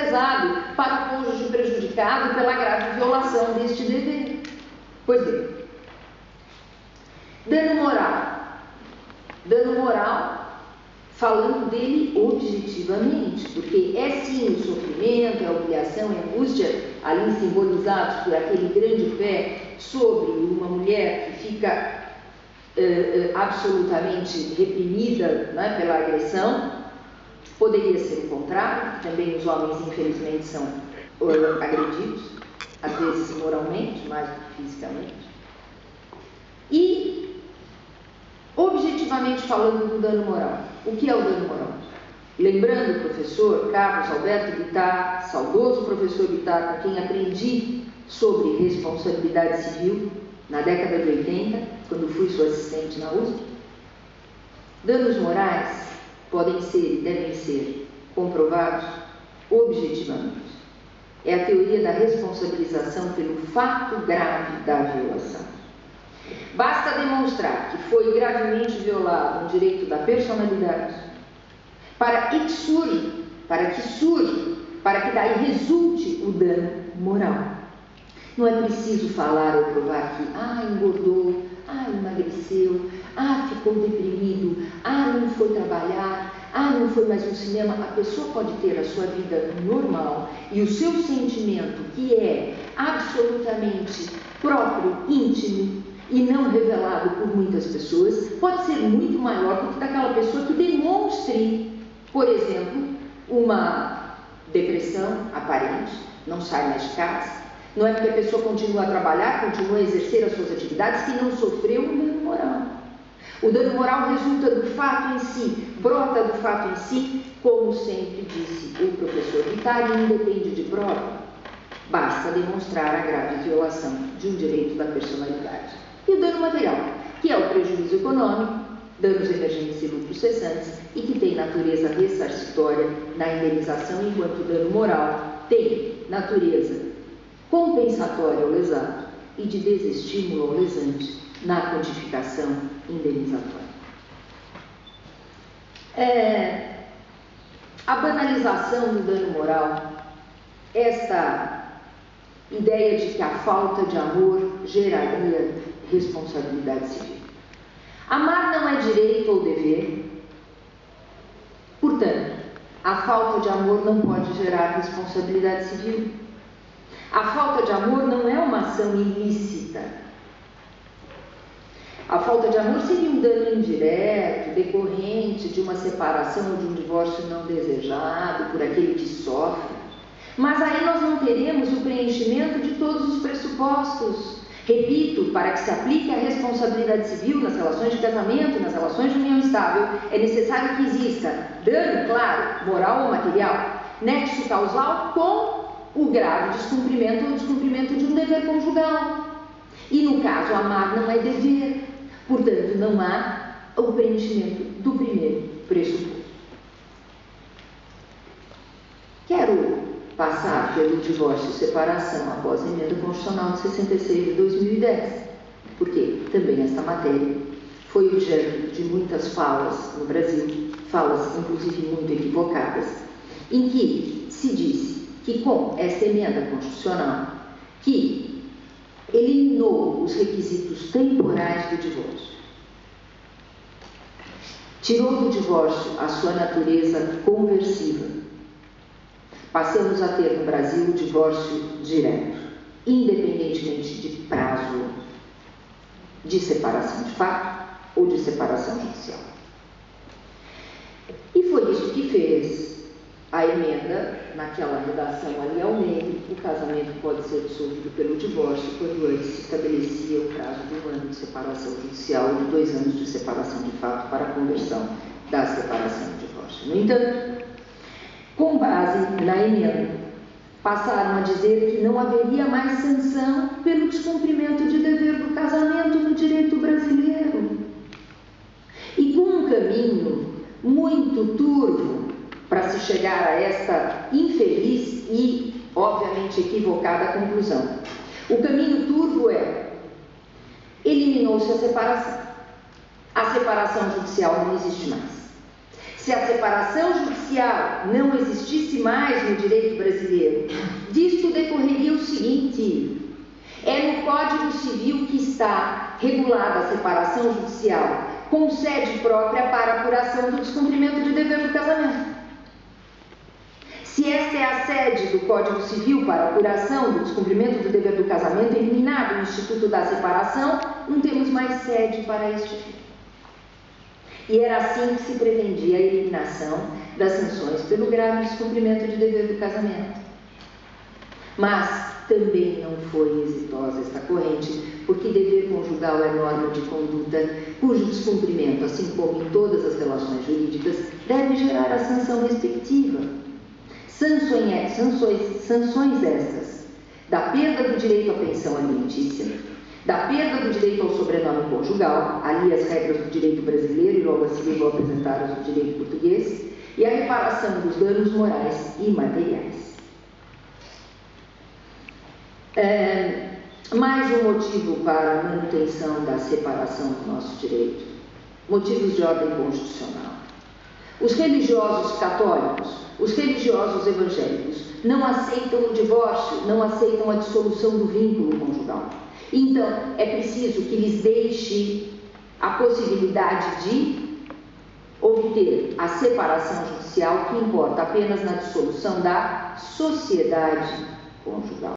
lesado para o cônjuge prejudicado pela grave violação deste dever. Pois bem, dano moral. Dano moral, falando dele objetivamente, porque é sim o sofrimento, a humilhação e a angústia, ali simbolizados por aquele grande pé sobre uma mulher que fica absolutamente reprimida, né, pela agressão. Poderia ser o contrário, também os homens infelizmente são agredidos, às vezes moralmente, mais do que fisicamente. E, objetivamente falando do dano moral, o que é o dano moral? Lembrando o professor Carlos Alberto Bittar, saudoso professor Bittar, com quem aprendi sobre responsabilidade civil na década de 80, quando fui sua assistente na USP, danos morais podem ser e devem ser comprovados objetivamente. É a teoria da responsabilização pelo fato grave da violação. Basta demonstrar que foi gravemente violado um direito da personalidade para que surja, para que daí resulte o dano moral. Não é preciso falar ou provar que, engordou, emagreceu, ficou deprimido, não foi trabalhar, não foi mais no cinema. A pessoa pode ter a sua vida normal e o seu sentimento, que é absolutamente próprio, íntimo e não revelado por muitas pessoas, pode ser muito maior do que daquela pessoa que demonstre, por exemplo, uma depressão aparente, não sai mais de casa. Não é porque a pessoa continua a trabalhar, continua a exercer as suas atividades, que não sofreu um dano moral. O dano moral resulta do fato em si, brota do fato em si, como sempre disse o professor Bittar, e não depende de prova. Basta demonstrar a grave violação de um direito da personalidade. E o dano material, que é o prejuízo econômico, danos emergentes e lucros cessantes, e que tem natureza ressarcitória na indenização, enquanto o dano moral tem natureza compensatória ao lesado e de desestímulo ao lesante na quantificação indenizatória. A banalização do dano moral, esta ideia de que a falta de amor geraria responsabilidade civil. Amar não é direito ou dever, portanto, a falta de amor não pode gerar responsabilidade civil. A falta de amor não é uma ação ilícita. A falta de amor seria um dano indireto, decorrente de uma separação ou de um divórcio não desejado por aquele que sofre. Mas aí nós não teremos o preenchimento de todos os pressupostos. Repito, para que se aplique a responsabilidade civil nas relações de casamento, nas relações de união estável, é necessário que exista dano, claro, moral ou material, nexo causal com o grave descumprimento ou descumprimento de um dever conjugal. E no caso, amar não é dever, portanto, não há o preenchimento do primeiro pressuposto. Quero passar pelo divórcio e separação após a emenda constitucional de 66 de 2010, porque também esta matéria foi objeto de muitas falas no Brasil, falas inclusive muito equivocadas, em que se disse que com esta emenda constitucional, que eliminou os requisitos temporais do divórcio, tirou do divórcio a sua natureza conversiva, passamos a ter no Brasil o divórcio direto, independentemente de prazo de separação de fato ou de separação judicial. E foi isso que fez a emenda, naquela redação ali ao meio, o casamento pode ser dissolvido pelo divórcio quando antes se estabelecia o prazo de 1 ano de separação judicial e de 2 anos de separação de fato para a conversão da separação e divórcio. No entanto, com base na emenda, passaram a dizer que não haveria mais sanção pelo descumprimento de dever do casamento no direito brasileiro. E com um caminho muito turvo para se chegar a esta infeliz e, obviamente, equivocada conclusão. O caminho turvo eliminou-se a separação. A separação judicial não existe mais. Se a separação judicial não existisse mais no direito brasileiro, disto decorreria o seguinte: é no Código Civil que está regulada a separação judicial, com sede própria para apuração do descumprimento de dever do casamento. Se esta é a sede do Código Civil para apuração do descumprimento do dever do casamento, eliminado o Instituto da Separação, não temos mais sede para este fim. E era assim que se pretendia a eliminação das sanções pelo grave descumprimento de dever do casamento. Mas também não foi exitosa esta corrente, porque dever conjugal é norma de conduta cujo descumprimento, assim como em todas as relações jurídicas, deve gerar a sanção respectiva. Sanções estas da perda do direito à pensão alimentícia, da perda do direito ao sobrenome conjugal, ali as regras do direito brasileiro e logo a seguir vou apresentar as do direito português, e a reparação dos danos morais e materiais. Mais um motivo para a manutenção da separação do nosso direito: motivos de ordem constitucional. Os religiosos católicos, os religiosos evangélicos não aceitam o divórcio, não aceitam a dissolução do vínculo conjugal. Então, é preciso que lhes deixe a possibilidade de obter a separação judicial, que importa apenas na dissolução da sociedade conjugal.